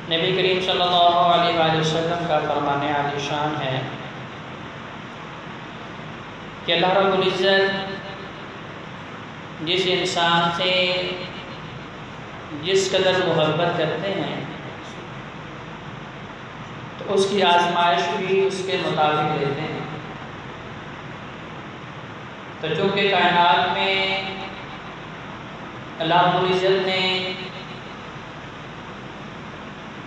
نبی کریم صلی اللہ علیہ وآلہ وسلم کا فرمان عالی شان ہے کہ اللہ رب العزت جس انسان سے جس قدر محبت کرتے ہیں تو اس کی آزمائش بھی اس کے مطابق لیتے ہیں۔ تو چونکہ کائنات میں اللہ رب العزت نے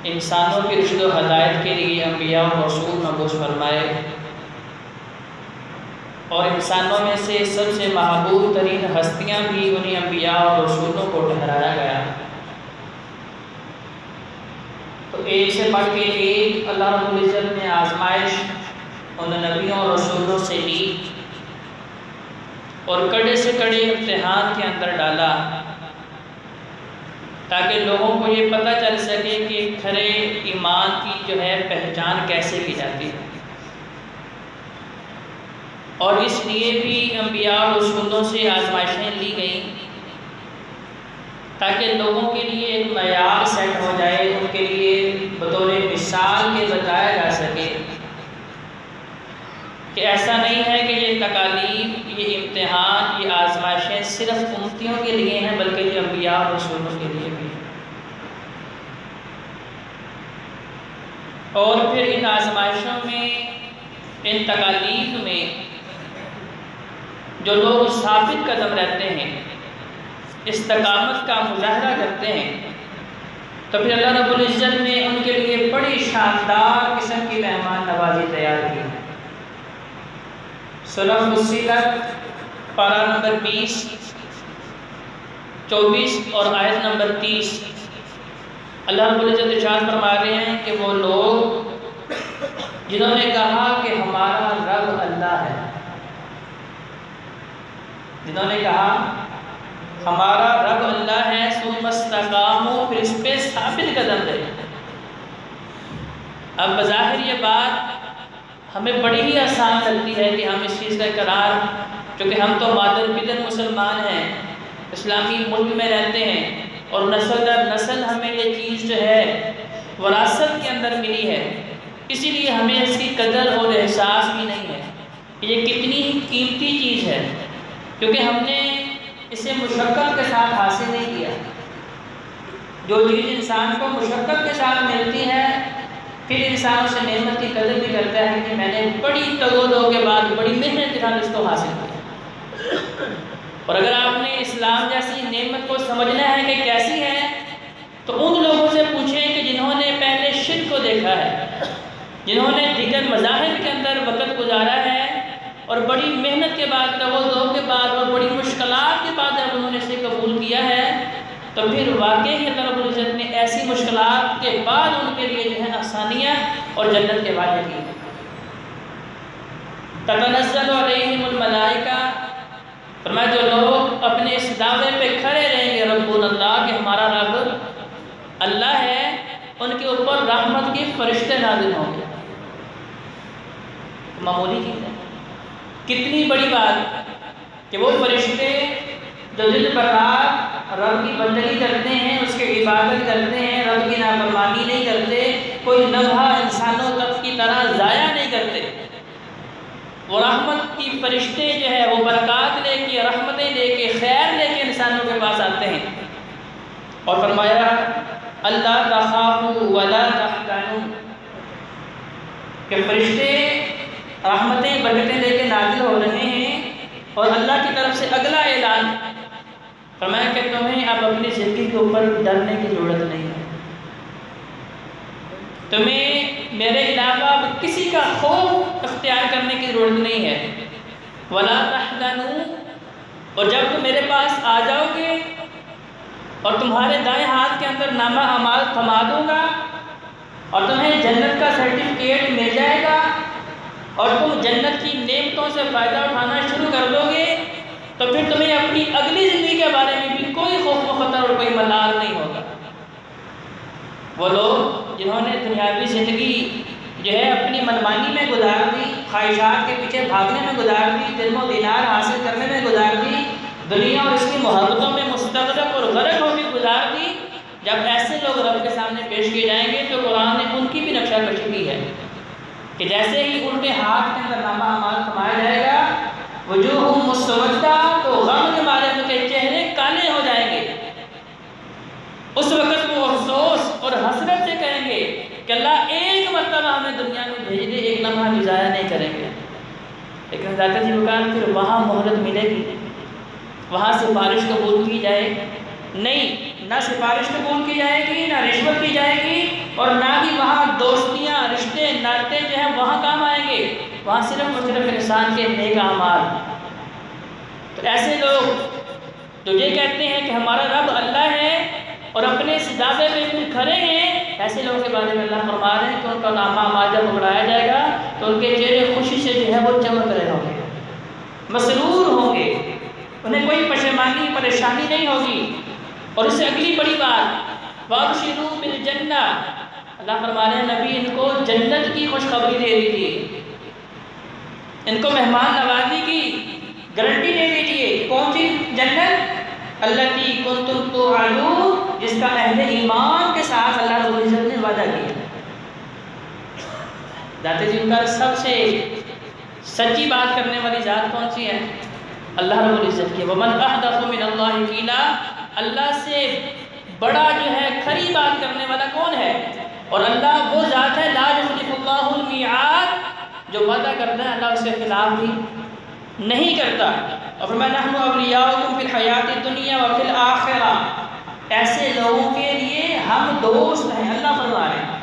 انسانوں کی رشد و ہدایت کے لیے انبیاء و رسول مبعوث فرمائے، اور انسانوں میں سے سب سے محبوب ترین ہستیاں بھی انہی انبیاء اور رسولوں کو ٹھہرایا گیا، تو ایک سے بڑھ کے ایک اللہ رب العزت نے آزمائش ان نبیوں اور رسولوں سے لی اور کڑے سے کڑے امتحان کے اندر ڈالا، تاکہ لوگوں کو یہ پتہ چل سکے کہ کھرے ایمان کی جو ہے پہچان کیسے کی جاتی ہے۔ اور اس لیے بھی انبیاء اور رسولوں سے آزمائشیں لی گئیں تاکہ لوگوں کے لیے ایک معیار سیٹ ہو جائے، ان کے لیے بطور مثال کے بتایا جا سکے کہ ایسا نہیں ہے کہ یہ تکالیف، یہ امتحان، یہ آزمائشیں صرف امتیوں کے لیے ہیں، بلکہ یہ انبیاء اور رسولوں کے لیے بھی ہیں۔ اور پھر ان آزمائشوں میں، ان تکالیف میں جو لوگ ثابت قدم رہتے ہیں، استقامت کا مظاہرہ کرتے ہیں، تو پھر اللہ رب العزت نے ان کے لیے بڑی شاندار قسم کی مہمان نوازی تیار کی۔ سورہ فصلت پارہ نمبر 20، 24 اور آیت نمبر 30، اللہ رب العزت ارشاد فرما رہے ہیں کہ وہ لوگ جنہوں نے کہا کہ ہمارا رب اللہ ہے، جنہوں نے کہا ہمارا رب اللہ ہے، ثم استقاموا، پھر اس پہ ثابت قدم رہے۔ اب بظاہر یہ بات ہمیں بڑی ہی آسان لگتی ہے کہ ہم اس چیز کا اقرار، چونکہ ہم تو مادر پدر مسلمان ہیں، اسلامی ملک میں رہتے ہیں، اور نسل در نسل ہمیں یہ چیز جو ہے وراثت کے اندر ملی ہے، اسی لیے ہمیں اس کی قدر اور احساس بھی نہیں ہے کہ یہ کتنی قیمتی چیز ہے، کیونکہ ہم نے اسے مشقت کے ساتھ حاصل نہیں کیا۔ جو چیز انسان کو مشقت کے ساتھ ملتی ہے، پھر انسان اسے نعمت کی قدر بھی کرتا ہے کہ میں نے بڑی تگ و دو کے بعد بڑی محنت کے ساتھ اس کو حاصل کیا۔ اور اگر آپ نے اسلام جیسی نعمت کو سمجھنا ہے کہ کیسی ہے، تو ان لوگوں سے پوچھیں کہ جنہوں نے پہلے شرک کو دیکھا ہے، جنہوں نے دیگر مذاہب کے اندر وقت گزارا ہے، اور بڑی محنت کے بعد، تگ و دو کے بعد اور بڑی مشکلات کے بعد جب انہوں نے اسے قبول کیا ہے، تو پھر واقعی اللہ رب العزت نے ایسی مشکلات کے بعد ان کے لیے جو ہے آسانیاں اور جنت کے وعدے کی۔ تتنزل علیہم الملائکہ، فرمایا جو لوگ اپنے اس دعوے پہ کھڑے رہیں گے ربنا اللہ، کہ ہمارا رب اللہ ہے، ان کے اوپر رحمت کے فرشتے نازل ہوں گے۔ معمولی چیز ہے، کتنی بڑی بات کہ وہ فرشتے جو دل پر رات رب کی بندگی کرتے ہیں، اس کی عبادت کرتے ہیں، رب کی نافرمانی نہیں کرتے، کوئی لمحہ انسانوں تک کی طرح ضائع نہیں کرتے، وہ رحمت کی فرشتے جو ہے وہ برکات لے کے، رحمتیں لے کے، خیر لے کے انسانوں کے پاس آتے ہیں، اور فرمایا اللہ تخافوا ولا تحزنوا، کہ فرشتے رحمتیں برکتیں لے کے نازل ہو رہے ہیں، اور اللہ کی طرف سے اگلا اعلان فرمایا کہ تمہیں اب اپنی زندگی کے اوپر ڈرنے کی ضرورت نہیں ہے، تمہیں میرے علاوہ اب کسی کا خوف اختیار کرنے کی ضرورت نہیں ہے۔ ولا تحزنوا، اور جب تم میرے پاس آ جاؤ گے اور تمہارے دائیں ہاتھ کے اندر نامہ اعمال تھما دوں گا، اور تمہیں جنت کا سرٹیفکیٹ مل جائے گا، اور تم جنت کی نعمتوں سے فائدہ اٹھانا شروع کر دو گے، تو پھر تمہیں اپنی اگلی زندگی کے بارے میں بھی کوئی خوف و خطر اور کوئی ملال نہیں ہوگا۔ وہ لوگ جنہوں نے دنیاوی زندگی جو ہے اپنی منمانی میں گزار دی، خواہشات کے پیچھے بھاگنے میں گزار دی، درہم و دینار حاصل کرنے میں گزار دی، دنیا اور اس کی محبتوں میں مستغرق اور غرق ہو کے گزار دی، جب ایسے لوگ رب کے سامنے پیش کیے جائیں گے تو قرآن نے ان کی بھی نقشہ کشی کی ہے کہ جیسے ہی ان کے ہاتھ کے اندر نامہ اعمال تھمایا جائے گا، وجوہ مسودہ، تو غم کے مارے ان کے چہرے کالے ہو جائیں گے۔ اس وقت وہ افسوس اور حسرت سے کہیں گے کہ اللہ ایک مرتبہ ہمیں دنیا میں بھیج دے، ایک لمحہ بھی ضائع نہیں کریں گے۔ لیکن ذات جی بکار پھر وہاں مہلت ملے گی، وہاں سفارش قبول کی جائے نہیں، نہ سفارش قبول کی جائے گی، نہ رشوت کی جائے گی، اور نہ ہی وہاں دوستیاں، رشتے، ناطے جو ہیں وہاں کام آئیں گے، وہاں صرف اور صرف انسان کے نیک اعمال۔ تو ایسے لوگ جو یہ کہتے ہیں کہ ہمارا رب اللہ ہے اور اپنے اس دعوے پہ پھر کھڑے ہیں، ایسے لوگوں کے بارے میں اللہ فرما رہے ہیں کہ ان کا نامہ اعمال جب پکڑایا جائے گا تو ان کے چہرے خوشی سے جو ہے وہ چمک رہے ہوں گے، مسرور ہوں گے، انہیں کوئی پشیمانی پریشانی نہیں ہوگی۔ اور اس سے اگلی بڑی بات، وَابْشِرُوا بِالْجَنَّةِ، اللہ فرما رہے ہیں نبی ان کو جنت کی خوشخبری دے دیجیے، ان کو مہمان نوازی کی گارنٹی دے دیجیے۔ کون سی جنت؟ الَّتِي كُنْتُمْ تُوعَدُونَ، جس کا اہل ایمان کے ساتھ اللہ رب العزت نے وعدہ کیا۔ ذات جی کا سب سے سچی بات کرنے والی ذات کون سی ہے؟ اللہ رب العزت کی۔ وَمَنْ أَحْدَثُ مِنَ اللَّهِ قِيلًا، اللہ سے بڑا جو ہے کھری بات کرنے والا کون ہے؟ اور اللہ وہ ذات ہے لا یخلف اللہ المیعاد، جو وعدہ کرتا ہے اللہ اس کے خلاف بھی نہیں کرتا۔ اور فرمایا نحن اولیاؤکم فی الحیات الدنیا وفی الآخرہ، ایسے لوگوں کے لیے ہم دوست ہیں، اللہ فرما رہے ہیں۔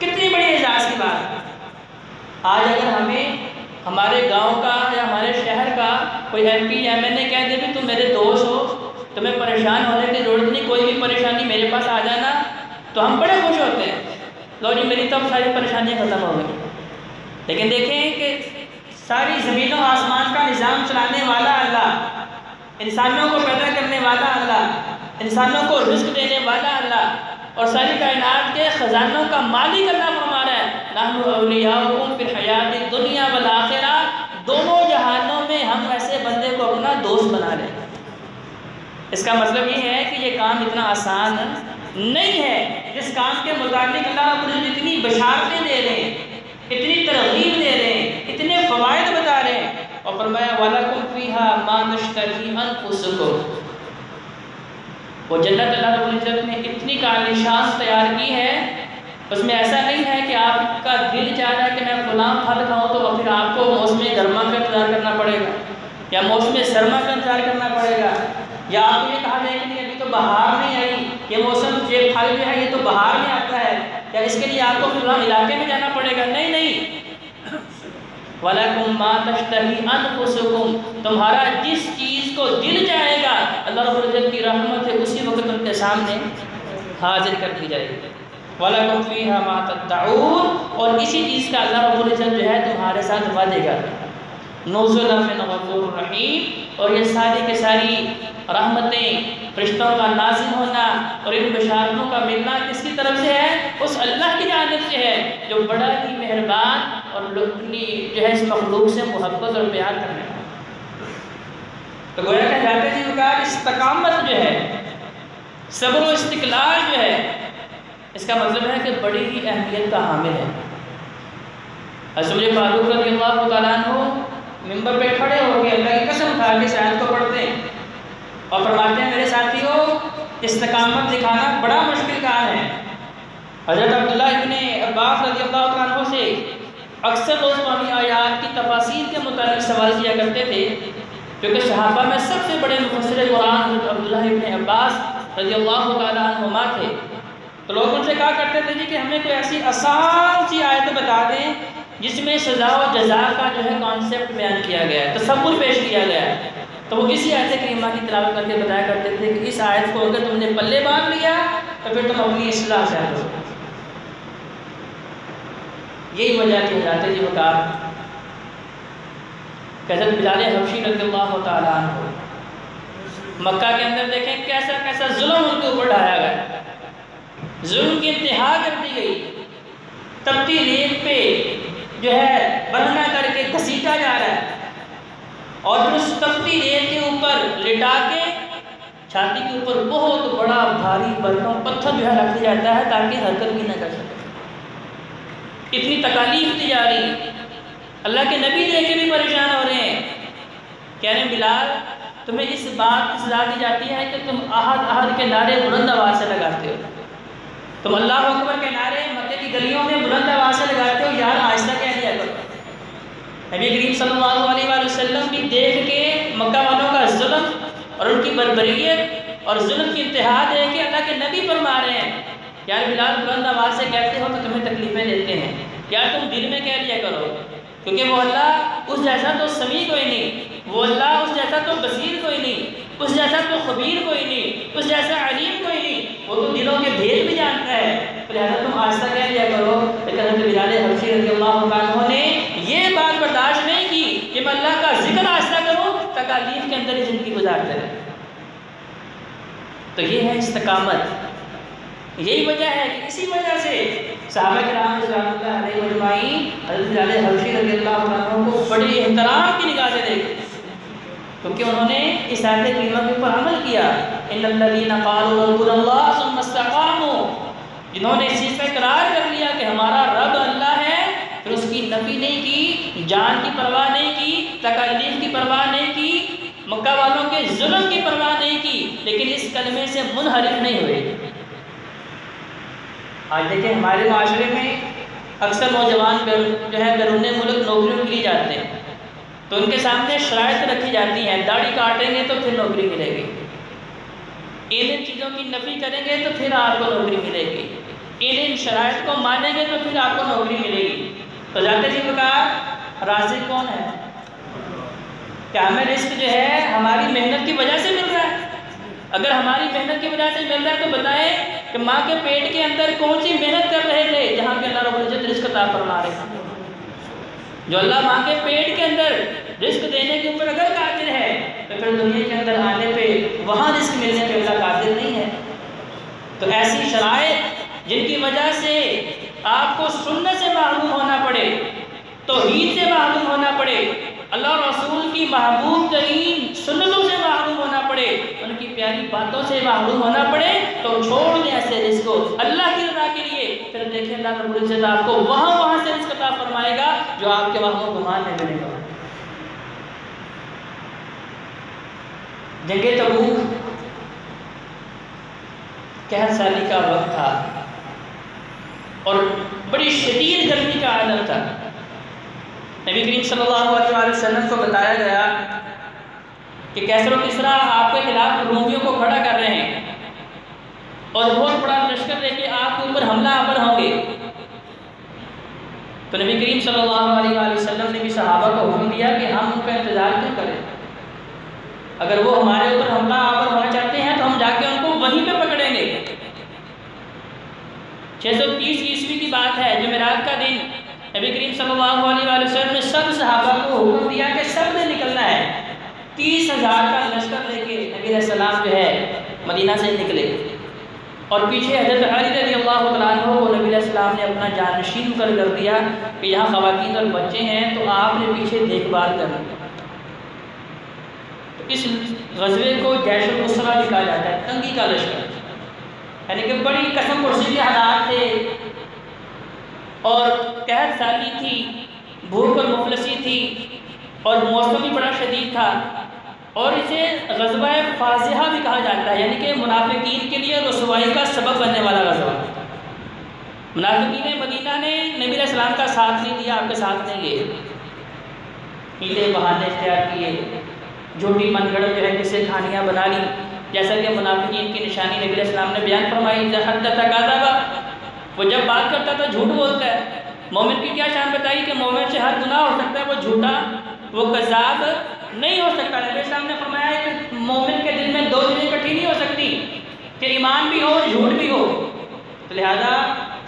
کتنی بڑی اعزاز کی بات۔ آج اگر ہمیں ہمارے گاؤں کا یا ہمارے شہر کا کوئی ایم پی ایم این اے کہہ دے بھی تم میرے دوست ہو، تمہیں پریشان ہونے کی ضرورت نہیں، کوئی بھی پریشانی میرے پاس آ جانا، تو ہم بڑے خوش ہوتے ہیں، لو جی میری تب ساری پریشانیاں ختم ہو گئی۔ لیکن دیکھیں کہ ساری زمین و آسمان کا نظام چلانے والا اللہ، انسانوں کو پیدا کرنے والا اللہ، انسانوں کو رزق دینے والا اللہ، اور ساری کائنات کے خزانوں کا مالک اللہ فرما رہا ہے نحن اولیاؤکم فی الحیات الدنیا والآخرہ، دونوں جہانوں میں ہم ایسے بندے کو اپنا دوست بنا رہے ہیں۔ اس کا مطلب یہ ہے کہ یہ کام اتنا آسان نہیں ہے، جس کام کے متعلق اللہ رب العزت اتنی بشارتیں دے رہے ہیں، اتنی ترغیب دے رہے ہیں، اتنے فوائد بتا رہے ہیں، اور فرمایا وَلَكُمْ فِيهَا مَا تَشْتَهِي أَنفُسُكُمْ، وہ جنت اللہ رب العزت نے اتنی عالیشان تیار کی ہے، اس میں ایسا نہیں ہے کہ آپ کا دل چاہ رہا ہے کہ میں فلاں پھل کھاؤں تو پھر آپ کو موسم گرما کا انتظار کرنا پڑے گا، یا موسم سرما کا انتظار کرنا پڑے گا، یا آپ کو یہ کہا جائے کہ نہیں ابھی تو بہار نہیں آئی، یہ موسم یہ پھل جو ہے یہ تو بہار میں آتا ہے، یا اس کے لیے آپ کو فلاں علاقے میں جانا پڑے گا، نہیں نہیں۔ وَلَكُمْ مَا تَشْتَهِي أَنفُسُكُمْ، تمہارا جس چیز کو دل چاہے گا اللہ رب العزت کی رحمت ہے اسی وقت ان کے سامنے حاضر کر دی جائے گی۔ وَلَكُمْ فِيهَا مَا تَدَّعُونَ، اور اسی چیز کا اللہ رب العزت جو ہے تمہارے ساتھ وعدے گا۔ نُزُلًا مِّنْ غَفُورٍ رَحِيمٍ، اور یہ ساری کے ساری رحمتیں، فرشتوں کا نازل ہونا اور ان بشارتوں کا ملنا کس کی طرف سے ہے؟ اس اللہ کی جانب سے ہے جو بڑا ہی مہربان اور اپنی جو ہے اس مخلوق سے محبت اور پیار کرنے والا۔ تو گویا کہ جاتے جی وقار استقامت جو ہے، صبر و استقلال جو ہے، اس کا مطلب ہے کہ بڑی ہی اہمیت کا حامل ہے۔ حضرت فاروق رضی اللہ تعالیٰ عنہ ممبر پہ کھڑے ہو کے اللہ کی قسم کھا کے اس آیت کو پڑھتے ہیں اور فرماتے ہیں میرے ساتھیوں استقامت دکھانا بڑا مشکل کام ہے۔ حضرت عبداللہ ابن عباس رضی اللہ تعالیٰ عنہ سے اکثر لوگ قرآنی آیات کی تفاسیر کے متعلق سوال کیا کرتے تھے، کیونکہ صحابہ میں سب سے بڑے مفسر قرآن حضرت عبداللہ ابن عباس رضی اللہ تعالیٰ عنہما تھے۔ تو لوگ ان سے کہا کرتے تھے جی کہ ہمیں کوئی ایسی آسان سی آیت بتا دیں جس میں سزا و جزا کا جو ہے کانسیپٹ بیان کیا گیا ہے، تصور پیش کیا گیا ہے۔ تو وہ اسی آیت کریمہ کی تلاوت کر کے بتایا کرتے تھے کہ اس آیت کو اگر تم نے پلے باندھ لیا تو پھر تم اپنی اصلاح سے آتے ہو۔ یہی وجہ تھی حضرت جی وقار کہ حضرت بلال حبشی رضی اللہ تعالیٰ عنہ مکہ کے اندر دیکھیں کیسا کیسا ظلم ان کے اوپر ڈھایا گیا، ظلم کی انتہا کر دی گئی، تپتی ریت پہ جو ہے برہنہ کر کے گھسیٹا جا رہا ہے، اور پھر اس تپتی ریت کے اوپر لٹا کے چھاتی کے اوپر بہت بڑا بھاری برتن پتھر جو ہے رکھ دیا جاتا ہے تاکہ حرکت بھی نہ کر سکے. اتنی تکالیف دی جا رہی ہے. اللہ کے نبی دیکھ کے بھی پریشان ہو رہے ہیں. کہہ رہے ہیں بلال تمہیں اس بات کی سزا دی جاتی ہے کہ تم احد احد کے نعرے بلند آواز سے لگاتے ہو. تم اللہ اکبر کے نعرے مکے کی گلیوں میں بلند آواز سے لگاتے ہو. یار آہستہ کہہ دیا کرو. نبی کریم صلی اللہ علیہ وآلہ وسلم بھی دیکھ کے مکہ والوں کا ظلم اور ان کی بربریت اور ظلم کی انتہا دیکھ کے اللہ کے نبی فرما رہے ہیں یار بلال بلند آواز سے کہتے ہو تو تمہیں تکلیفیں دیتے ہیں. یار تم دل میں کہہ دیا کرو کیونکہ وہ اللہ اس جیسا تو سمیع کوئی نہیں, وہ اللہ اس جیسا تو بصیر کوئی نہیں, اس جیسا تو خبیر کوئی نہیں, اس جیسا علیم کوئی نہیں, وہ تو دلوں کے بھید بھی جانتا ہے. تو لہٰذا تم آہستہ کہہ دیا کرو. لیکن حضرت بلال حبشی رضی اللہ عنہ نے یہ بات برداشت نہیں کی کہ میں اللہ کا ذکر آہستہ کروں, تکالیف کے اندر ہی زندگی گزارتے رہے. تو یہ ہے استقامت. یہی وجہ ہے کہ اسی وجہ سے صحابہ کرام رضوان اللہ علیہ اجمعین حضرت بلال حبشی رضی اللہ عنہ کو بڑی احترام کی نگاہ سے دیکھتے کیونکہ انہوں نے اس آیت کریمہ کے اوپر عمل کیا. ان الذین قالوا ربنا اللہ ثم استقاموا, جنہوں نے اس چیز کا اقرار کر لیا کہ ہمارا رب اللہ ہے, پھر اس کی نفی نہیں کی, جان کی پرواہ نہیں کی, تکالیف کی پرواہ نہیں کی, مکہ والوں کے ظلم کی پرواہ نہیں کی, لیکن اس کلمے سے منحرف نہیں ہوئے. آج دیکھیں ہمارے معاشرے میں اکثر نوجوان جو ہے بیرون ملک نوکریوں کے لیے جاتے ہیں تو ان کے سامنے شرائط رکھی جاتی ہیں. داڑھی کاٹیں گے تو پھر نوکری ملے گی, ان چیزوں کی نفی کریں گے تو پھر آپ کو نوکری ملے گی, ان شرائط کو مانیں گے تو پھر آپ کو نوکری ملے گی. تو جاتے جی بکار رازق کون ہے؟ کیا ہمیں رزق جو ہے ہماری محنت کی وجہ سے مل رہا ہے؟ اگر ہماری محنت کی وجہ سے مل رہا ہے تو بتائیں کہ ماں کے پیٹ کے اندر کون سی محنت کر رہے تھے جہاں پہ اللہ رب العزت رزق عطا فرما رہے ہیں. جو اللہ ماں کے پیٹ کے اندر رزق دینے کے اوپر اگر قادر ہے تو پھر دنیا کے اندر آنے پہ وہاں رزق ملنے پہ اللہ قادر نہیں ہے. تو ایسی شرائط جن کی وجہ سے آپ کو سنت سے محروم ہونا پڑے, توحید سے محروم ہونا پڑے, اللہ رسول کی محبوب ترین سنتوں سے محروم ہونا پڑے, ان کی پیاری باتوں سے محروم ہونا پڑے, تو چھوڑ دیں ایسے رزق کو اللہ کی رضا کے لیے. پھر دیکھیں اللہ رب العزت آپ کو وہاں سے رزق عطا فرمائے گا جو آپ کے وہم و گمان میں ملے گا. جنگ تبوک قحط سالی کا وقت تھا اور بڑی شدید گرمی کا عالم تھا. نبی کریم صلی اللہ علیہ وسلم کو بتایا گیا کہ کیسر و کسریٰ آپ کے خلاف رومیوں کو کھڑا کر رہے ہیں اور بہت بڑا لشکر لے کے آپ کے اوپر حملہ آور ہوں گے. تو نبی کریم صلی اللہ علیہ وسلم نے بھی صحابہ کو حکم دیا کہ ہم ان کا انتظار کیوں کریں, اگر وہ ہمارے اوپر حملہ آور ہونا چاہتے ہیں تو ہم جا کے ان کو وہیں پہ پکڑیں گے. 630 عیسوی کی بات ہے, جمعرات کا دن نبی کریم صلی اللہ علیہ وسلم نے سب صحابہ کو حکم دیا کہ سب نے نکلنا ہے. 30,000 کا لشکر لے کے نبی علیہ السلام جو ہے مدینہ سے نکلے اور پیچھے حضرت علی رضی اللہ تعالیٰ عنہ کو نبی علیہ السلام نے اپنا جانشین مقرر کر دیا کہ یہاں خواتین اور بچے ہیں تو آپ نے پیچھے دیکھ بھال کرنی. اس غزوے کو جیش الاسرہ بھی کہا جاتا ہے, تنگی کا لشکر, یعنی کہ بڑی قسم پرسی کے حالات تھے اور قحط سالی تھی, بھوک اور مفلسی تھی اور موسم بھی بڑا شدید تھا. اور اسے غزوہ فاضحہ بھی کہا جاتا ہے, یعنی کہ منافقین کے لیے رسوائی کا سبب بننے والا غزوہ. منافقین مدینہ نے نبی علیہ السلام کا ساتھ نہیں دیا, آپ کے ساتھ نہیں گئے, ہیلے بہانے اختیار کیے, جھوٹی من گڑھ جو ہے کسے کھانیاں بنا لی, جیسا کہ منافقین کی نشانی نبی علیہ السلام نے بیان فرمائی. حدث کذب, وہ جب بات کرتا تو جھوٹ بولتا ہے. مومن کی کیا شان بتائی کہ مومن سے ہر گناہ ہو سکتا ہے, وہ جھوٹا وہ کذاب نہیں ہو سکتا. نبی علیہ السلام نے فرمایا کہ مومن کے دل میں 2 چیزیں اکٹھی نہیں ہو سکتی کہ ایمان بھی ہو اور جھوٹ بھی ہو. تو لہذا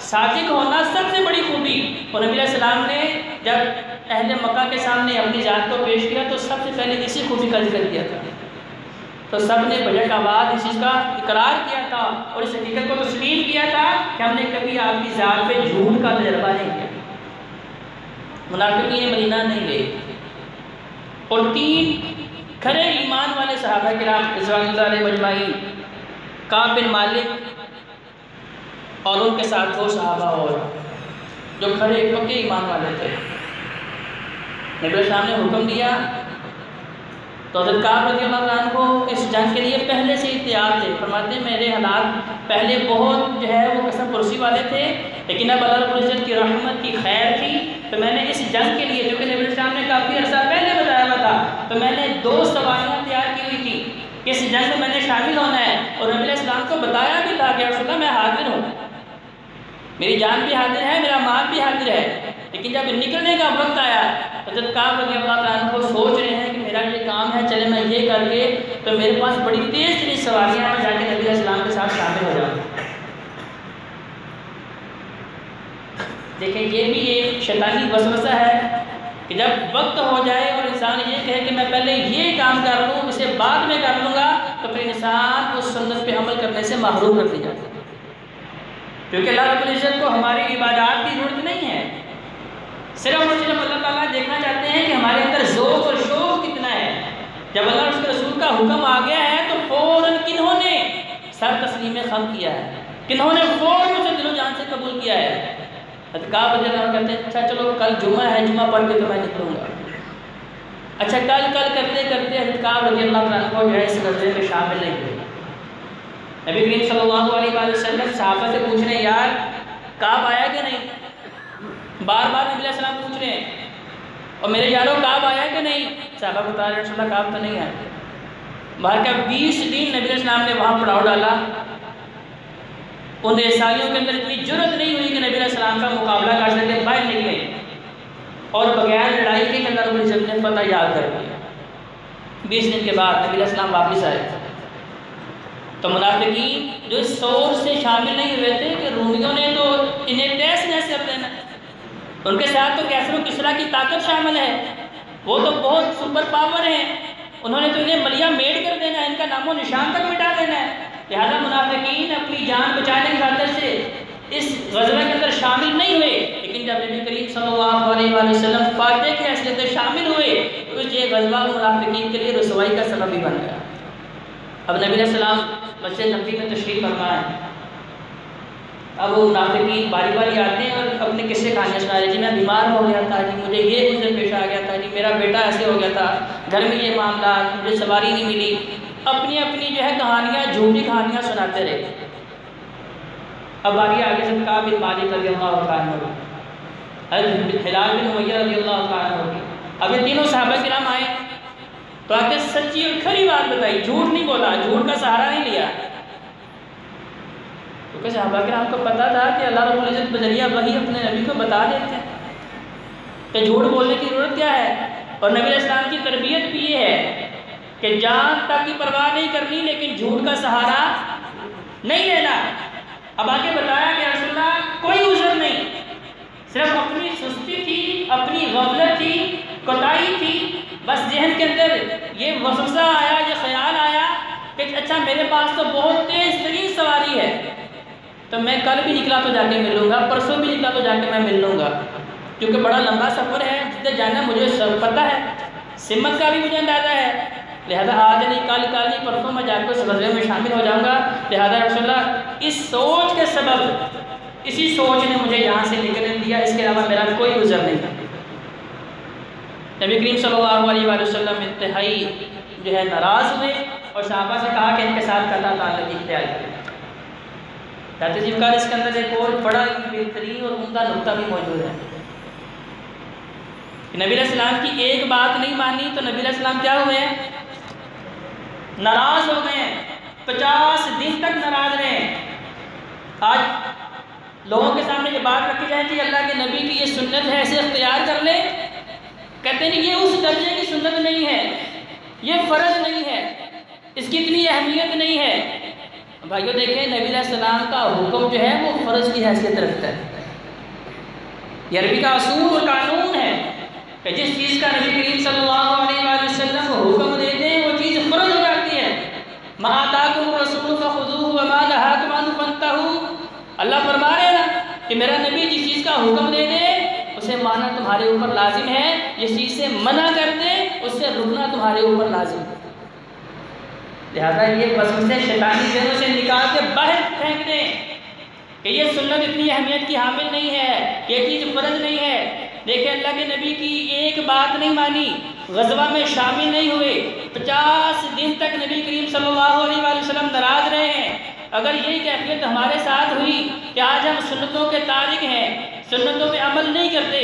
صادق ہونا سب سے بڑی خوبی. اور نبی علیہ السلام نے جب اہل مکہ کے سامنے اپنی ذات کو پیش کیا تو سب سے پہلے اسی خوبی کا ذکر کیا تھا. تو سب نے بجٹ آباد اس چیز کا اقرار کیا تھا اور اس حقیقت کو تسلیم کیا تھا کہ ہم نے کبھی آپ کی ذات پہ جھوٹ کا تجربہ نہیں کیا. منافقین مدینہ نہیں گئے اور 3 کھرے ایمان والے صحابہ کرام رضوان اللہ علیہ مجمعین، کعب بن مالک اور ان کے ساتھ 2 صحابہ اور جو کھڑے پکے ایمان والے تھے، نبی علیہ السلام نے حکم دیا تو حضرت کعب رضی اللہ عنہ کو اس جنگ کے لیے پہلے سے ہی تیار تھے۔ فرماتے ہیں میرے حالات پہلے بہت جو ہے وہ قسم پرسی والے تھے، لیکن اب اللہ رب العزت کی رحمت کی خیر تھی تو میں نے اس جنگ کے لیے، جو کہ نبی علیہ السلام نے کافی عرصہ پہلے بتایا ہوا تھا، تو میں نے 2 سواریاں تیار کی ہوئی تھی کہ اس جنگ میں نے شامل ہونا ہے، اور نبی علیہ السلام کو بتایا بھی تھا کہ رسول اللہ میں حاضر ہوں، میری جان بھی حاضر ہے، میرا مال بھی حاضر ہے۔ لیکن جب نکلنے کا وقت آیا حضرت کعب رضی اللہ عنہ کو سوچ رہے ہیں کہ میرا یہ کام ہے، چلے میں یہ کر کے تو میرے پاس بڑی تیز تیز سواریاں ہیں، جا کے نبی علیہ السلام کے ساتھ شامل ہو جاؤں۔ دیکھیں یہ بھی ایک شیطانی وسوسہ ہے کہ جب وقت ہو جائے اور انسان یہ کہے کہ میں پہلے یہ کام کر لوں اسے بعد میں کر لوں گا، تو پھر انسان اس سنت پہ عمل کرنے سے محروم کر دیا جاتا ہے، کیونکہ اللہ رب العزت کو ہماری عبادات کی ضرورت نہیں ہے، صرف اور صرف اللہ تعالیٰ دیکھنا چاہتے ہیں کہ ہمارے اندر ذوق اور شوق کتنا ہے۔ جب اللہ اور اس کے رسول کا حکم آ گیا ہے تو فوراً کنہوں نے سر تسلیم خم کیا ہے، کنہوں نے فوراً اسے دل و جان سے قبول کیا ہے۔ حضرت کعب رضی اللہ عنہ کہتے ہیں اچھا چلو کل جمعہ ہے، جمعہ پڑھ کے تو میں نکلوں گا۔ اچھا کل کرتے کرتے حضرت کعب رضی اللہ عنہ کو جو ہے اس غزوے میں شامل نہیں ہوئے۔ نبی کریم صلی اللہ علیہ وآلہ وسلم صحابہ سے پوچھ رہے ہیں یار کعب آیا کہ نہیں، بار بار نبی علیہ السلام پوچھ رہے ہیں، اور میرے یاروں کعب آیا کہ نہیں، صحابہ بتا رہے ہیں رسول اللہ کعب تو نہیں آیا۔ باہر کا 20 دن نبی علیہ السلام نے وہاں پڑاؤ ڈالا، ان عیسائیوں کے اندر اتنی جرت نہیں ہوئی کہ نبی علیہ السلام کا مقابلہ کر سکے، باہر نکلے اور بغیر لڑائی کے اللہ رب العزت نے فتح یاد کر دیا۔ 20 دن کے بعد نبی علیہ السلام واپس آئے تو منافقین جو اس سوچ سے شامل نہیں ہوئے تھے کہ رومیوں نے تو انہیں تیس نیس کر دینا، ان کے ساتھ تو کیسر و کسریٰ کی طاقت شامل ہے، وہ تو بہت سپر پاور ہیں، انہوں نے تو انہیں ملیا میٹ کر دینا ہے، ان کا نام و نشان تک مٹا دینا ہے۔ لہذا منافقین اپنی جان بچانے کی خاطر سے اس غزوہ کے اندر شامل نہیں ہوئے، لیکن جب نبی کریم صلی اللہ علیہ وآلہ وسلم فاتح کی حیثیت سے شامل ہوئے تو یہ غزوہ منافقین کے لیے رسوائی کا سبب بھی بن گیا۔ اب نبی علیہ السلام مسجد نبوی میں تشریف فرما ہے، اب وہ منافقین باری باری آتے ہیں اور اپنے قصے کہانیاں سنا رہے ہیں، جی میں بیمار ہو گیا تھا، جی مجھے یہ عذر پیش آ گیا تھا، جی میرا بیٹا ایسے ہو گیا تھا، گھر میں یہ معاملات، مجھے سواری نہیں ملی، اپنی اپنی جو ہے کہانیاں جھوٹی کہانیاں سناتے رہے۔ اب آگے آگے سے کعب بن مالک رضی اللہ عنہ ہو، حضرت ہلال بن امیہ رضی اللہ عنہ ہو، اب یہ تینوں صحابہ کرام آئے تو آ کے سچی اور کھری بات بتائی، جھوٹ نہیں بولا، جھوٹ کا سہارا نہیں لیا، کیونکہ صحابہ کرام کو پتا تھا کہ اللہ رب العزت بذریعہ وحی اپنے نبی کو بتا دیتے ہیں کہ جھوٹ بولنے کی ضرورت کیا ہے، اور نبی علیہ السلام کی تربیت بھی یہ ہے کہ جان تک کی پرواہ نہیں کرنی لیکن جھوٹ کا سہارا نہیں لینا۔ اب آگے بتایا کہ رسول اللہ کوئی عذر نہیں، صرف اپنی سستی تھی، اپنی غفلت تھی، کوتاہی تھی، بس ذہن کے اندر یہ وسوسہ آیا، یہ خیال آیا کہ اچھا میرے پاس تو بہت تیز ترین سواری ہے تو میں کل بھی نکلا تو جا کے مل لوں گا، پرسوں بھی نکلا تو جا کے میں مل لوں گا، کیونکہ بڑا لمبا سفر ہے، جتنے جانا مجھے سب پتہ ہے، سمت کا بھی مجھے اندازہ ہے، لہذا آج نہیں کل نہیں پرسوں میں جا کے اس غزوے میں شامل ہو جاؤں گا۔ لہذا رسول اللہ اس سوچ کے سبب، اسی سوچ نے مجھے یہاں سے نکلنے دیا، اس کے علاوہ میرا کوئی عذر نہیں تھا۔ نبی کریم صلی اللہ علیہ وآلہ وسلم انتہائی جو ہے ناراض ہوئے اور صحابہ سے کہا کہ ان کے ساتھ قطع تعلق اختیار کریں۔ کہتے جی کار اس کے اندر ایک اور بڑا بہترین اور عمدہ نقطہ بھی موجود ہے، نبی علیہ السلام کی ایک بات نہیں مانی تو نبی علیہ السلام کیا ہوئے ہیں، ناراض ہو گئے ہیں، 50 دن تک ناراض رہے ہیں۔ آج لوگوں کے سامنے یہ بات رکھی جائے کہ اللہ کے نبی کی یہ سنت ہے اسے اختیار کر لے، کہتے ہیں یہ اس درجے کی سنت نہیں ہے، یہ فرض نہیں ہے، اس کی اتنی اہمیت نہیں ہے۔ بھائیو دیکھیں نبی علیہ السلام کا حکم جو ہے وہ فرض کی حیثیت رکھتا ہے، یہ عربی کا اصول اور قانون ہے کہ جس چیز کا نبی کریم صلی اللہ علیہ وآلہ وسلم حکم دے دیں وہ چیز فرض ہو جاتی ہے۔ ما آتاکم الرسول فخذوہ وما نہاکم عنہ فانتہوا، اللہ فرما رہے ہیں نا کہ میرا نبی جس چیز کا حکم دے دے اسے ماننا تمہارے اوپر لازم ہے، جس چیز سے منع کر دے اس سے رکنا تمہارے اوپر لازم ہے۔ لہٰذا یہ وسوسے شیطانی ذہنوں سے نکال کے باہر پھینک دیں کہ یہ سنت اتنی اہمیت کی حامل نہیں ہے، یہ چیز فرض نہیں ہے۔ دیکھیں اللہ کے نبی کی ایک بات نہیں مانی، غزوہ میں شامل نہیں ہوئے، 50 دن تک نبی کریم صلی اللہ علیہ وآلہ وسلم ناراض رہے ہیں۔ اگر یہی کیفیت ہمارے ساتھ ہوئی کہ آج ہم سنتوں کے تارک ہیں، سنتوں پہ عمل نہیں کرتے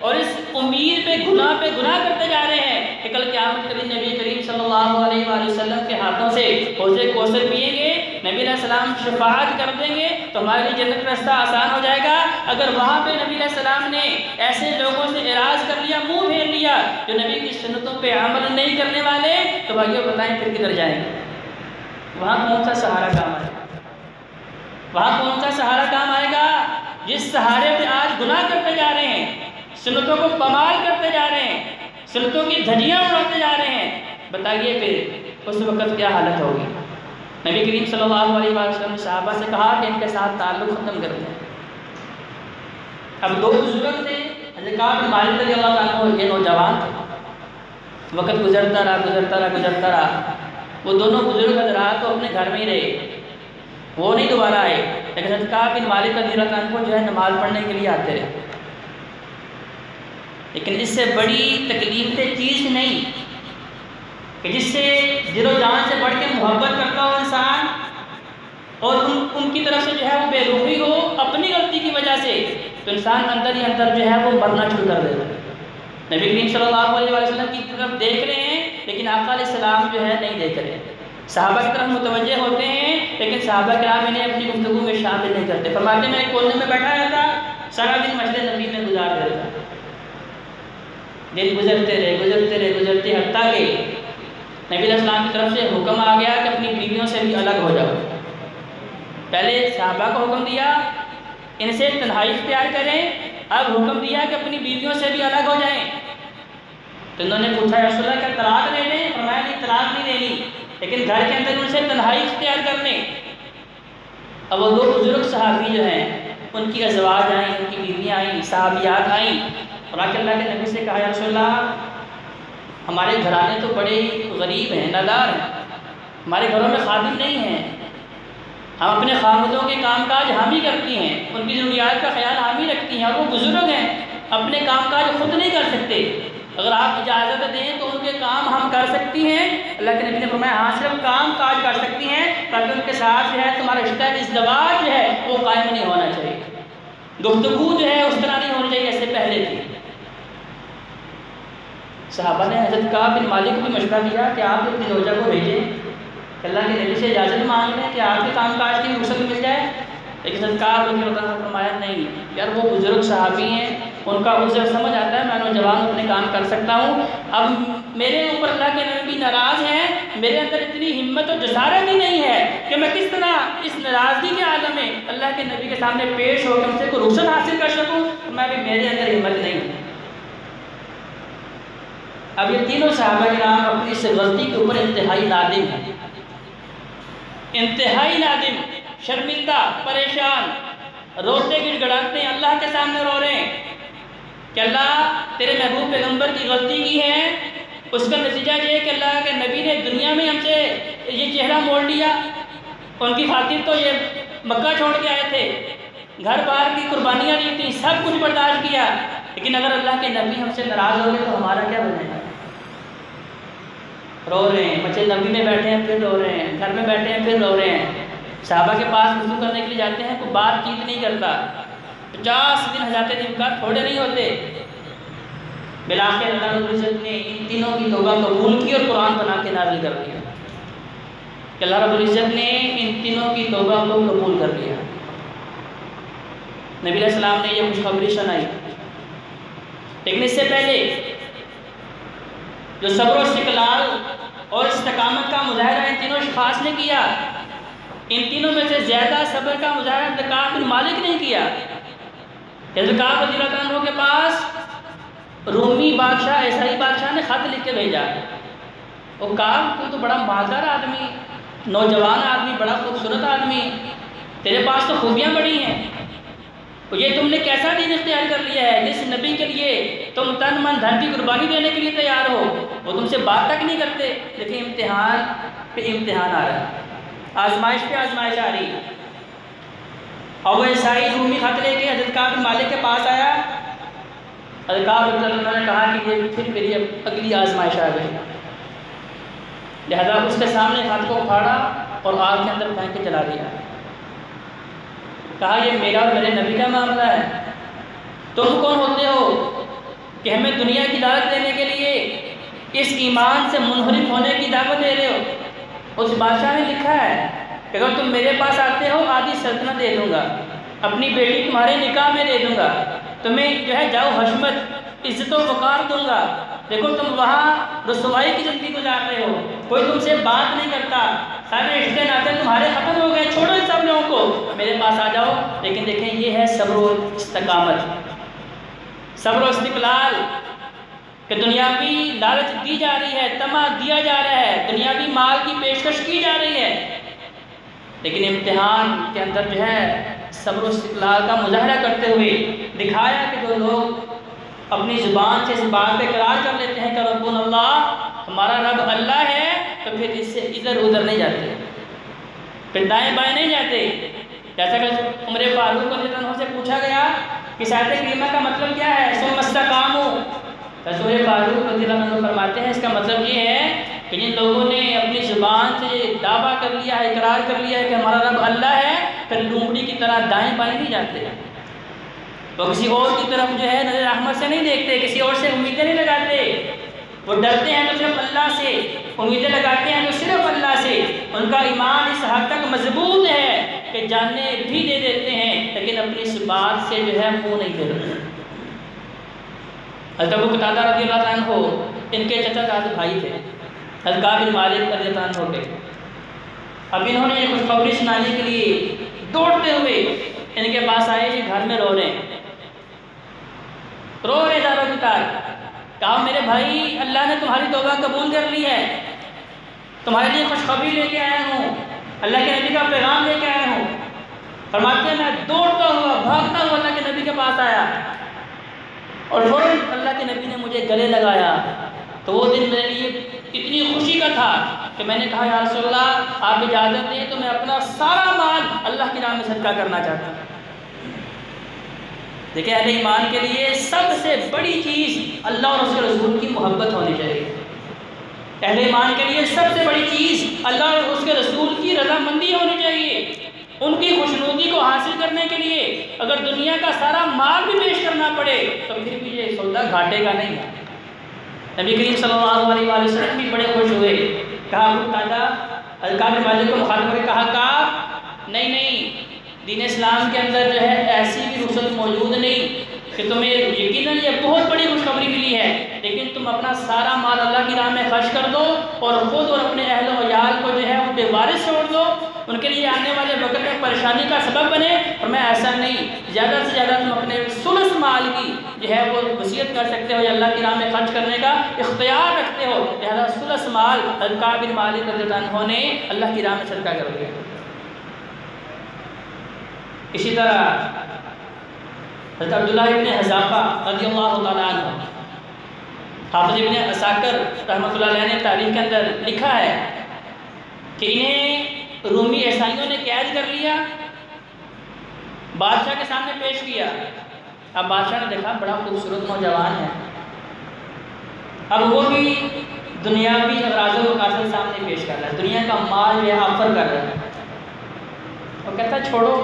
اور اس امید پہ گناہ کرتے جا رہے ہیں کہ کل قیامت کے دن نبی کریم صلی اللہ علیہ وآلہ وسلم کے ہاتھوں سے حوض کوثر پئیں گے، نبی علیہ السلام شفاعت کر دیں گے تو ہمارے لیے جنت کا راستہ آسان ہو جائے گا۔ اگر وہاں پہ نبی علیہ السلام نے ایسے لوگوں سے اعراض کر لیا، منہ پھیر لیا جو نبی کی سنتوں پہ عمل نہیں کرنے والے، تو بھائیو بتائیں پھر کدھر جائیں گے؟ وہاں کون سا سہارا کام آئے گا؟ وہاں کون سا سہارا کام آئے گا؟ جس سہارے پہ آج گناہ کرتے جا رہے ہیں، سنتوں کو پامال کرتے جا رہے ہیں، سنتوں کی دھجیاں اڑاتے جا رہے ہیں، بتائیے پھر اس وقت کیا حالت ہوگی؟ نبی کریم صلی اللہ علیہ وسلم نے صحابہ سے کہا کہ ان کے ساتھ تعلق ختم کر دیں۔ اب دو بزرگ تھے، حضرت کعب بن مالک رضی اللہ عنہ، یہ نوجوان تھے، وقت گزرتا رہا، وہ دونوں بزرگ حضرات تو اپنے گھر میں ہی رہے، وہ نہیں دوبارہ آئے، لیکن حضرت کعب بن مالک رضی اللہ عنہ جو ہے نماز پڑھنے کے لیے آتے رہے۔ لیکن اس سے بڑی تکلیف چیز نہیں کہ جس سے دل و جان سے بڑھ کے محبت کرتا ہو انسان اور ان کی طرف سے جو ہے وہ بے رخی ہو اپنی غلطی کی وجہ سے، تو انسان اندر ہی اندر جو ہے وہ مرنا شروع کر دیتا ہے۔ نبی کریم صلی اللہ علیہ وسلم کی طرف دیکھ رہے ہیں لیکن آقا علیہ السلام جو ہے نہیں دیکھ رہے ہیں، صحابہ کی طرف متوجہ ہوتے ہیں لیکن صحابہ کرام انہیں اپنی گفتگو میں شامل نہیں کرتے۔ فرماتے میں ایک کونے میں بیٹھا رہتا، سارا دن مسجد نبی میں گزار دیتا، دن گزرتے حتیٰ کہ نبی علیہ السلام کی طرف سے حکم آ گیا کہ اپنی بیویوں سے بھی الگ ہو جاؤ۔ پہلے صحابہ کو حکم دیا ان سے تنہائی اختیار کریں، اب حکم دیا کہ اپنی بیویوں سے بھی الگ ہو جائیں۔ تو انہوں نے پوچھا یا رسول اللہ کیا طلاق لے لیں؟ فرمایا نہیں، طلاق نہیں لینی، لیکن گھر کے اندر ان سے تنہائی اختیار کرنے۔ اب وہ دو بزرگ صحابی جو ہیں ان کی ازواج آئیں، ان کی بیویاں آئیں، صحابیات آئیں اور آ کے اللہ کے نبی سے کہا یا رسول اللہ ہمارے گھرانے تو بڑے غریب ہیں، نادار ہیں، ہمارے گھروں میں خادم نہیں ہیں، ہم اپنے خامدوں کے کام کاج ہم ہی کرتی ہیں، ان کی ضروریات کا خیال ہم ہی رکھتی ہیں، اور وہ بزرگ ہیں اپنے کام کاج خود نہیں کر سکتے، اگر آپ اجازت دیں تو ان کے کام ہم کر سکتی ہیں۔ اللہ کے نبی نے فرمایا ہاں صرف کام کاج کر سکتی ہیں، تاکہ ان کے ساتھ جو ہے تمہارا رشتہ ازدواج جو ہے وہ قائم نہیں ہونا چاہیے، گفتگو جو ہے اس طرح نہیں ہونی چاہیے ایسے پہلے تھی۔ صحابہ نے حضرت کعب بن مالک کو بھی مشورہ دیا کہ آپ اپنی زوجہ کو بھیجیں کہ اللہ کے نبی سے اجازت مانگ لیں کہ آپ کے کام کاج کی فرصت مل جائے، لیکن حضرت کعب رضی اللہ عنہ نے فرمایا نہیں یار، وہ بزرگ صحابی ہیں، ان کا عذر سمجھ آتا ہے، میں نوجوان اپنے کام کر سکتا ہوں، اب میرے اوپر اللہ کے نبی ناراض ہیں، میرے اندر اتنی ہمت اور جسارت ہی نہیں ہے کہ میں کس طرح اس ناراضگی کے عالم میں اللہ کے نبی کے سامنے پیش ہو کے ان سے کوئی رخصت حاصل کر سکوں، میں بھی میرے اندر ہمت نہیں ہے۔ اب یہ تینوں صحابہ کرام اپنی اس غلطی کے اوپر انتہائی نادم ہیں، انتہائی نادم، شرمندہ، پریشان، روتے گڑ گڑاتے ہیں، اللہ کے سامنے رو رہے ہیں کہ اللہ تیرے محبوب پیغمبر کی غلطی کی ہے، اس کا نتیجہ یہ ہے کہ اللہ کے نبی نے دنیا میں ہم سے یہ چہرہ موڑ لیا، ان کی خاطر تو یہ مکہ چھوڑ کے آئے تھے، گھر بار کی قربانیاں دی تھیں، سب کچھ برداشت کیا، لیکن اگر اللہ کے نبی ہم سے ناراض ہو گئے تو ہمارا کیا بنے گا؟ رو رہے ہیں، بچے نبی میں بیٹھے ہیں پھر رو رہے ہیں، گھر میں بیٹھے ہیں پھر رو رہے ہیں، صحابہ کے پاس وضو کرنے کے لیے جاتے ہیں، کوئی بات چیت نہیں کرتا، 50 دن حضرات نمکار تھوڑے نہیں ہوتے۔ بلاخر اللہ رب العزت نے ان تینوں کی توبہ قبول کی اور قرآن بنا کے نازل کر دیا کہ اللہ رب العزت نے ان تینوں کی توبہ کو قبول کر لیا۔ نبی علیہ السلام نے یہ خوشخبری سنائی، لیکن اس سے پہلے جو صبر و استقلال اور استقامت کا مظاہرہ ان تینوں اشخاص نے کیا، ان تینوں میں سے زیادہ صبر کا مظاہرہ حضرت کعب بن مالک نے کیا۔ حضرت کعب رضی اللہ عنہ کے پاس رومی بادشاہ، عیسائی بادشاہ نے خط لکھ کے بھیجا، وہ کعب تو بڑا مالدار آدمی، نوجوان آدمی، بڑا خوبصورت آدمی، تیرے پاس تو خوبیاں بڑی ہیں، یہ تم نے کیسا دین اختیار کر لیا ہے جس نبی کے لیے تم تن من دھن کی قربانی دینے کے لیے تیار ہو، وہ تم سے بات تک نہیں کرتے، لیکن امتحان پہ امتحان آ رہا ہے، آزمائش پہ آزمائش آ رہی ہے۔ اور وہ عیسائی رومی خط لے کے حضرت کعب بن مالک کے پاس آیا، حضرت کعب رضی اللہ عنہ نے کہا کہ یہ پھر میری اگلی آزمائش آ گئی، لہذا اس کے سامنے ہاتھ کو پھاڑا اور آگ کے اندر پھینک کے جلا دیا، کہا یہ میرا اور میرے نبی کا معاملہ ہے، تم کون ہوتے ہو کہ ہمیں دنیا کی دعوت دینے کے لیے اس ایمان سے منحرف ہونے کی دعوت دے رہے ہو؟ اس بادشاہ نے لکھا ہے کہ اگر تم میرے پاس آتے ہو آدھی سلطنت دے دوں گا، اپنی بیٹی تمہارے نکاح میں دے دوں گا، تمہیں جو ہے جاؤ حشمت عزت و وقار دوں گا، دیکھو تم وہاں رسوائی کی زندگی گزار رہے ہو، کوئی تم سے بات نہیں کرتا، سارے رشتے ناطے تمہارے ختم ہو گئے، چھوڑو ان سب لوگوں کو، میرے پاس آ جاؤ۔ لیکن دیکھیں یہ ہے صبر و استقامت، صبر و استقلال، کہ دنیاوی لالچ دی جا رہی ہے، طمع دیا جا رہا ہے، دنیاوی مال کی پیشکش کی جا رہی ہے، لیکن امتحان کے اندر جو ہے صبر و استقلال کا مظاہرہ کرتے ہوئے دکھایا کہ جو لوگ اپنی زبان سے اس بات پہ اقرار کر لیتے ہیں کہ ربنا اللہ، ہمارا رب اللہ ہے، تو پھر اس سے ادھر ادھر نہیں جاتے، پھر دائیں بائیں نہیں جاتے۔ جیسا کہ عمر فاروق رضی اللہ عنہ سے پوچھا گیا کہ آیت کریمہ کا مطلب کیا ہے، ثم استقاموا، رسول فاروق رضی اللہ عنہ فرماتے ہیں اس کا مطلب یہ ہے کہ جن لوگوں نے اپنی زبان سے دعویٰ کر لیا ہے، اقرار کر لیا ہے کہ ہمارا رب اللہ ہے، پھر لومڑی کی طرح دائیں بائیں نہیں جاتے، وہ کسی اور کی طرف جو ہے نظر رحمت سے نہیں دیکھتے، کسی اور سے امیدیں نہیں لگاتے، وہ ڈرتے ہیں تو صرف اللہ سے، امیدیں لگاتے ہیں تو صرف اللہ سے، ان کا ایمان اس حد تک مضبوط ہے کہ جانیں بھی دے دیتے ہیں لیکن اپنی اس بات سے جو ہے منہ نہیں پھیرتے۔ حضرت ابو قتادہ رضی اللہ عنہ ان کے چچا زاد بھائی تھے، حضرت کعب بن مالک رضی اللہ عنہ کے، اب انہوں نے یہ خوشخبری سنانے کے لیے دوڑتے ہوئے ان کے پاس آئے کہ گھر میں رو رہے دارو کتار، کہا میرے بھائی اللہ نے تمہاری توبہ قبول کر لی ہے، تمہارے لیے خوشخبری لے کے آیا ہوں، اللہ کے نبی کا پیغام لے کے آیا ہوں۔ فرماتے ہیں میں دوڑتا ہوا بھاگتا ہوا اللہ کے نبی کے پاس آیا اور فوراً اللہ کے نبی نے مجھے گلے لگایا، تو وہ دن میرے لیے اتنی خوشی کا تھا کہ میں نے کہا یا رسول اللہ آپ اجازت دیں تو میں اپنا سارا مال اللہ کی راہ میں صدقہ کرنا چاہتا ہوں۔ دیکھیں اہل ایمان کے لیے سب سے بڑی چیز اللہ اور اس کے رسول کی محبت ہونی چاہیے، اہل ایمان کے لیے سب سے بڑی چیز اللہ اور اس کے رسول کی رضامندی ہونی چاہیے، ان کی خوشنودی کو حاصل کرنے کے لیے اگر دنیا کا سارا مال بھی پیش کرنا پڑے تو پھر بھی یہ سودا گھاٹے کا نہیں ہے۔ نبی کریم صلی اللہ علیہ وآلہ وسلم بھی بڑے خوش ہوئے، کہا ابو قتادہ حضرت کعب بن مالک کو مخاطب کر کے کہا کعب نہیں دین اسلام کے اندر جو ہے ایسی بھی رخصت موجود نہیں کہ تمہیں یقیناً یہ بہت بڑی خوشخبری ملی ہے، لیکن تم اپنا سارا مال اللہ کی راہ میں خرچ کر دو اور خود اور اپنے اہل و عیال کو جو ہے وہ بے وارث چھوڑ دو، ان کے لیے آنے والے وقت میں پریشانی کا سبب بنے۔ اور میں ایسا نہیں، زیادہ سے زیادہ تم اپنے ثلث مال کی جو ہے وہ وصیت کر سکتے ہو یا اللہ کی راہ میں خرچ کرنے کا اختیار رکھتے ہو، لہذا ثلث مال حضرت کعب بن مالک رضی اللہ عنہ نے اللہ کی راہ میں صدقہ کر دیا۔ اسی طرح حضرت عبداللہ ابن حذافہ رضی اللہ تعالیٰ عنہ، حافظ ابن عساکر رحمۃ اللہ علیہ نے تاریخ کے اندر لکھا ہے کہ انہیں رومی عیسائیوں نے قید کر لیا، بادشاہ کے سامنے پیش کیا۔ اب بادشاہ نے دیکھا بڑا خوبصورت نوجوان ہے، اب وہ بھی دنیاوی اغراض و مقاصد سامنے پیش کر رہا ہے، دنیا کا مال یہ آفر کر رہا ہے، وہ کہتا ہے چھوڑو،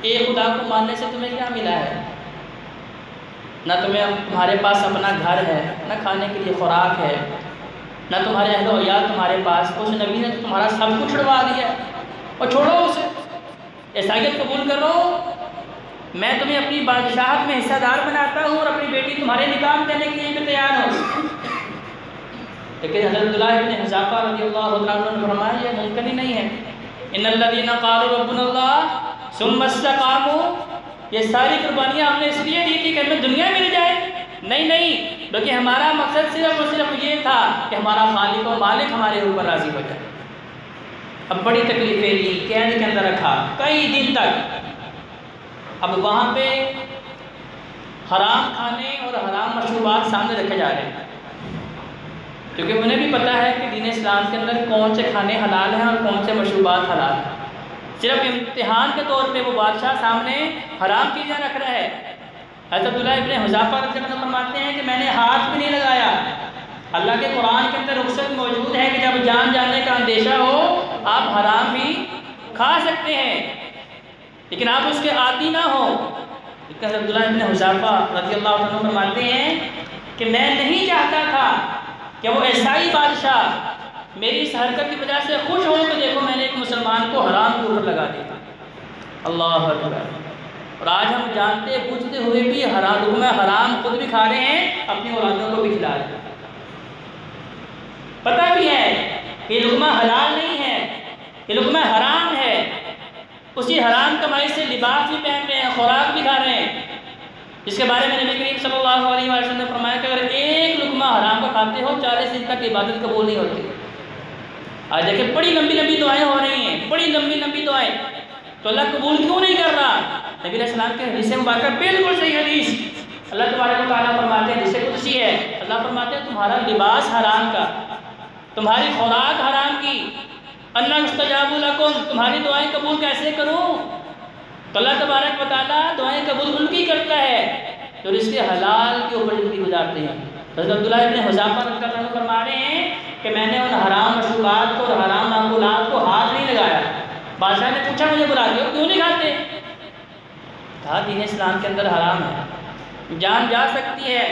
ایک خدا کو ماننے سے تمہیں کیا ملا ہے؟ نہ تمہارے پاس اپنا گھر ہے، نہ کھانے کے لیے خوراک ہے، نہ تمہارے اہل و عیال تمہارے پاس، اس نبی نے تمہارا سب کچھ چھڑوا دیا، اور چھوڑو اسے، عیسائیت قبول کرو، میں تمہیں اپنی بادشاہت میں حصہ دار بناتا ہوں اور اپنی بیٹی تمہارے نکاح دینے کے لیے بھی تیار ہوں۔ لیکن حضرت عبداللہ ابن حذافہ رضی اللہ عنہ نے فرمایا یہ ممکن ہی نہیں ہے، ان الذین قالوا ربنا اللہ ثم استقاموا، یہ ساری قربانیاں ہم نے اس لیے دی تھی کہ ہمیں دنیا مل جائے، نہیں بلکہ ہمارا مقصد صرف اور صرف یہ تھا کہ ہمارا خالق و مالک ہمارے اوپر راضی ہو جائے۔ اب بڑی تکلیفیں لی، قید کے اندر رکھا کئی دن تک، اب وہاں پہ حرام کھانے اور حرام مشروبات سامنے رکھے جا رہے ہیں، کیونکہ انہیں بھی پتہ ہے کہ دین اسلام کے اندر کون سے کھانے حلال ہیں اور کون سے مشروبات حلال ہیں۔ صرف امتحان کے طور پہ وہ بادشاہ سامنے حرام چیزیں رکھ رہا ہے۔ حضرت عبداللہ ابن حذافہ رضی اللہ عنہ فرماتے ہیں کہ میں نے ہاتھ بھی نہیں لگایا۔ اللہ کے قرآن کے اندر رخصت موجود ہے کہ جب جان جانے کا اندیشہ ہو آپ حرام بھی کھا سکتے ہیں، لیکن آپ اس کے عادی نہ ہو۔ حضرت عبداللہ ابن حذافہ رضی اللہ عنہ فرماتے ہیں کہ میں نہیں چاہتا تھا کہ وہ عیسائی بادشاہ میری اس حرکت کی وجہ سے خوش ہو کہ دیکھو میں نے ایک مسلمان کو حرام کے اوپر لگا دیا۔ اللہ اکبر۔ اور آج ہم جانتے بوجھتے ہوئے بھی حرام حرام خود بھی کھا رہے ہیں، اپنی اولادوں کو بھی کھلا رہے ہیں۔ پتہ بھی ہے کہ یہ لقمہ حلال نہیں ہے، یہ لقمہ حرام ہے۔ اسی حرام کمائی سے لباس بھی پہن رہے ہیں، خوراک بھی کھا رہے ہیں، جس کے بارے میں نبی کریم صلی اللہ علیہ وسلم نے فرمایا کہ اگر ایک لقمہ حرام کا کھاتے ہو 40 دن تک عبادت قبول نہیں ہوتی۔ آج دیکھیں بڑی لمبی لمبی دعائیں ہو رہی ہیں، بڑی لمبی لمبی دعائیں، تو اللہ قبول کیوں نہیں کر رہا؟ نبی علیہ السلام کے حدیث مبارکہ بالکل صحیح حدیث، اللہ تبارک و تعالیٰ فرماتے ہیں، حدیث قدسی ہے، اللہ فرماتے ہیں تمہارا لباس حرام کا، تمہاری خوراک حرام کی، انا یستجاب لکم، تمہاری دعائیں قبول کیسے کروں؟ تو اللہ تبارک و تعالیٰ دعائیں قبول ان کی کرتا ہے جو رزق حلال کے اوپر زندگی گزارتے ہیں۔ حضرت عبداللہ ابن حذافہ رضی اللہ عنہ فرما رہے ہیں کہ میں نے ان حرام مشروبات کو اور حرام معقولات کو ہاتھ نہیں لگایا۔ بادشاہ نے پوچھا مجھے بلا کے کیوں نہیں کھاتے؟ کہا دین اسلام کے اندر حرام ہے، جان جا سکتی ہے،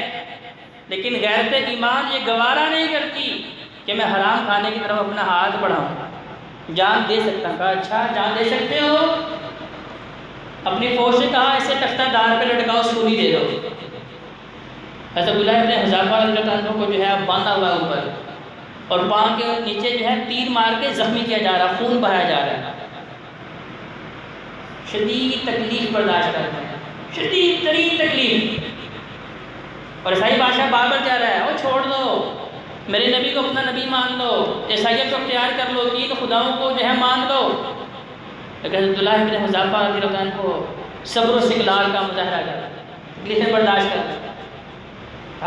لیکن غیرت ایمان یہ گوارا نہیں کرتی کہ میں حرام کھانے کی طرف اپنا ہاتھ بڑھاؤں۔ جان دے سکتا ہوں۔ کہا اچھا جان دے سکتے ہو؟ اپنی فوج سے کہا اسے تختہ دار پہ لٹکاؤ، سولی دے دو۔ حضرت عبداللہ ابن حذافہ رضی اللہ عنہ کو جو ہے باندھا ہوا اوپر، اور پاؤں کے نیچے جو ہے تیر مار کے زخمی کیا جا رہا، خون بہایا جا رہا ہے، شدید تکلیف برداشت کر رہے ہیں، شدید ترین تکلیف۔ اور عیسائی بادشاہ بار بار کہہ رہا ہے وہ چھوڑ دو، میرے نبی کو اپنا نبی مان لو، عیسائیت کو اختیار کر لو، تین خداؤں کو جو ہے مان لو۔ لیکن عبداللہ ابن حذافہ رضی اللہ عنہ کو صبر و استقلال کا مظاہرہ کر، تکلیفیں برداشت کر۔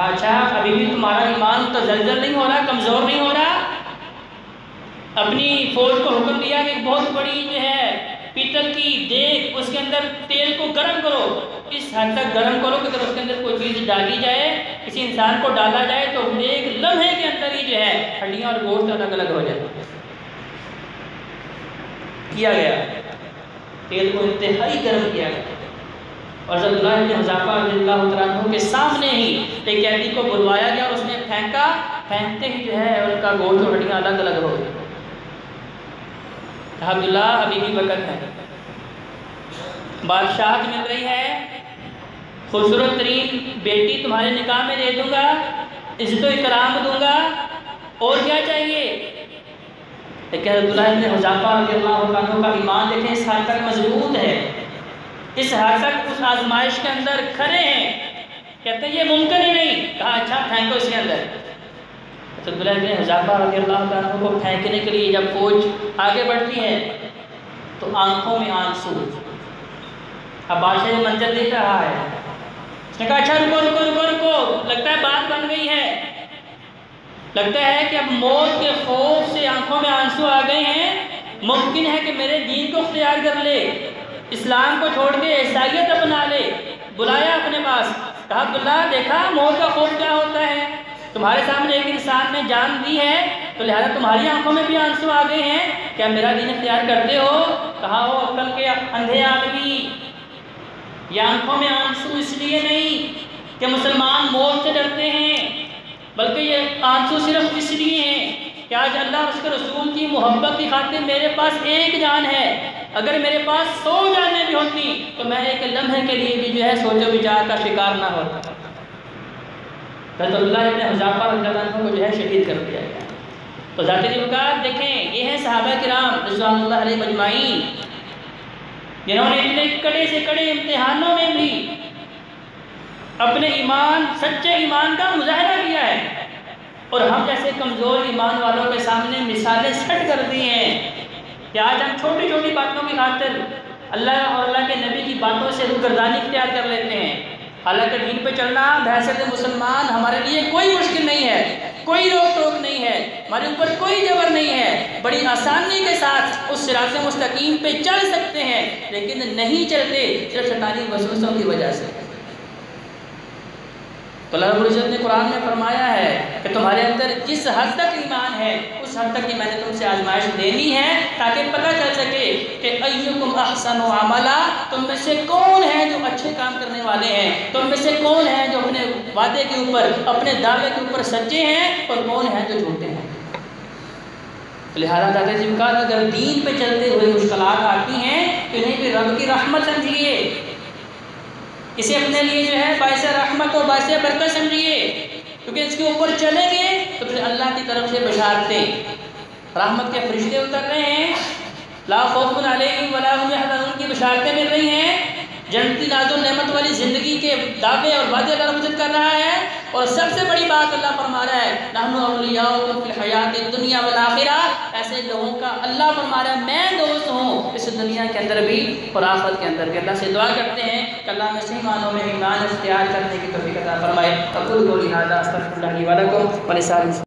اچھا ابھی بھی تمہارا ایمان متزلزل نہیں ہو رہا، کمزور نہیں ہو رہا؟ اپنی فوج کو حکم دیا کہ ایک بہت بڑی جو ہے پیتل کی دیگ، اس کے اندر تیل کو گرم کرو، اس حد تک گرم کرو کہ اگر اس کے اندر کوئی چیز ڈالی جائے، کسی انسان کو ڈالا جائے تو ایک لمحے کے اندر ہی جو ہے ہڈیاں اور گوشت الگ الگ ہو جائے۔ کیا گیا، تیل کو انتہائی گرم کیا گیا، اور حضرت عبداللہ ابن حذافہ رضی اللہ عنہ کے سامنے ہی ایک قیدی کو بلوایا گیا، اس نے پھینکا، پھینکتے ہی جو ہے ان کا گوشت اور ہڈیاں الگ الگ ہو گئی۔ عبداللہ ابھی بھی وقت ہے، بادشاہت مل رہی ہے، خوبصورت ترین بیٹی تمہارے نکاح میں دے دوں گا، عزت و اکرام دوں گا، اور کیا چاہیے؟ لیکن عبداللہ ابن حذافہ رضی اللہ عنہ کا ایمان دیکھیں اس حد تک مضبوط ہے، اس حد تک اس آزمائش کے اندر کھڑے ہیں، کہتے ہیں یہ ممکن ہی نہیں۔ کہا اچھا پھینکو اس کے اندر۔ عبداللہ ابن حذافہ رضی اللہ عنہ کو پھینکنے کے لیے جب فوج آگے بڑھتی ہے تو آنکھوں میں آنسو۔ اب بادشاہ یہ منظر دیکھ رہا ہے، اس نے کہا اچھا رکو رکو رکو رکو، لگتا ہے بات بن گئی ہے، لگتا ہے کہ اب موت کے خوف سے آنکھوں میں آنسو آ گئے ہیں، ممکن ہے کہ میرے دین کو اختیار کر لے، اسلام کو چھوڑ کے عیسائیت اپنا لے۔ بلایا اپنے پاس، کہا عبداللہ دیکھا موت کا خوف کیا ہوتا ہے، تمہارے سامنے ایک انسان نے جان دی ہے تو لہذا تمہاری آنکھوں میں بھی آنسو آ گئے ہیں، کیا میرا دین اختیار کرتے ہو؟ کہا وہ عقل کے اندھے آدمی، یہ آنکھوں میں آنسو اس لیے نہیں کہ مسلمان موت سے ڈرتے ہیں، بلکہ یہ آنسو صرف اس لیے ہیں کہ آج اللہ اور اس کے رسول کی محبت کی خاطر میرے پاس ایک جان ہے، اگر میرے پاس 100 جانیں بھی ہوتی تو میں ایک لمحے کے لیے بھی جو ہے سوچ و بچار کا شکار نہ ہوتا۔ حضرت عبداللہ ابن حذافہ رضی اللہ عنہ کو جو ہے شہید کر دیا گیا۔ تو ذات الوقار دیکھیں یہ ہیں صحابہ کرام رضوان اللہ علیہ مجمعین، جنہوں نے اتنے کڑے سے کڑے امتحانوں میں بھی اپنے ایمان، سچے ایمان کا مظاہرہ کیا ہے، اور ہم جیسے کمزور ایمان والوں کے سامنے مثالیں سیٹ کر دی ہیں کہ آج ہم چھوٹی چھوٹی باتوں کی خاطر اللہ اور اللہ کے نبی کی باتوں سے روگردانی اختیار کر لیتے ہیں۔ حالانکہ دین پہ چلنا بحیثیت مسلمان ہمارے لیے کوئی مشکل نہیں ہے، کوئی روک ٹوک نہیں ہے، ہمارے اوپر کوئی جبر نہیں ہے، بڑی آسانی کے ساتھ اس صراط مستقیم پہ چل سکتے ہیں، لیکن نہیں چلتے صرف شیطانی وسوسوں کی وجہ سے۔ تو اللہ رب العزت نے قرآن میں فرمایا ہے کہ تمہارے اندر جس حد تک ایمان ہے اس حد تک کی میں نے تم سے آزمائش دینی ہے تاکہ پتہ چل سکے کہ ایکم احسن عملا، تم میں سے کون ہے جو اچھے کام کرنے والے ہیں، تم میں سے کون ہے جو اپنے وعدے کے اوپر، اپنے دعوے کے اوپر سچے ہیں، اور کون ہے جو جھوٹے ہیں۔ لہٰذا دادا جی کا اگر دین پہ چلتے ہوئے مشکلات آتی ہیں تو انہیں بھی رب کی رحمت سمجھیے، اسے اپنے لیے جو ہے باعث رحمت و باعث برکت سمجھیے، کیونکہ اس کے اوپر چلیں گے تو پھر اللہ کی طرف سے بشارتیں، رحمت کے فرشتے اتر رہے ہیں، لا خوف علیہم ولا هم يحزنون کی بشارتیں مل رہی ہیں، جنتی ناز و نعمت والی زندگی کے دعوے اور وعدے اللہ رب کر رہا ہے، اور سب سے بڑی بات اللہ فرما رہا ہے نحن اولیاؤکم فی الحیات الدنیا والآخرہ، ایسے لوگوں کا اللہ فرما رہا ہے میں دوست ہوں اس دنیا کے اندر بھی اور آخرت کے اندر بھی۔ اللہ سے دعا کرتے ہیں کہ اللہ میں صحیح معنوں میں ایمان اختیار کرنے کی توفیق عطا فرمائے۔ اقول قولی ھذا استغفر اللہ لی ولکم ولسائر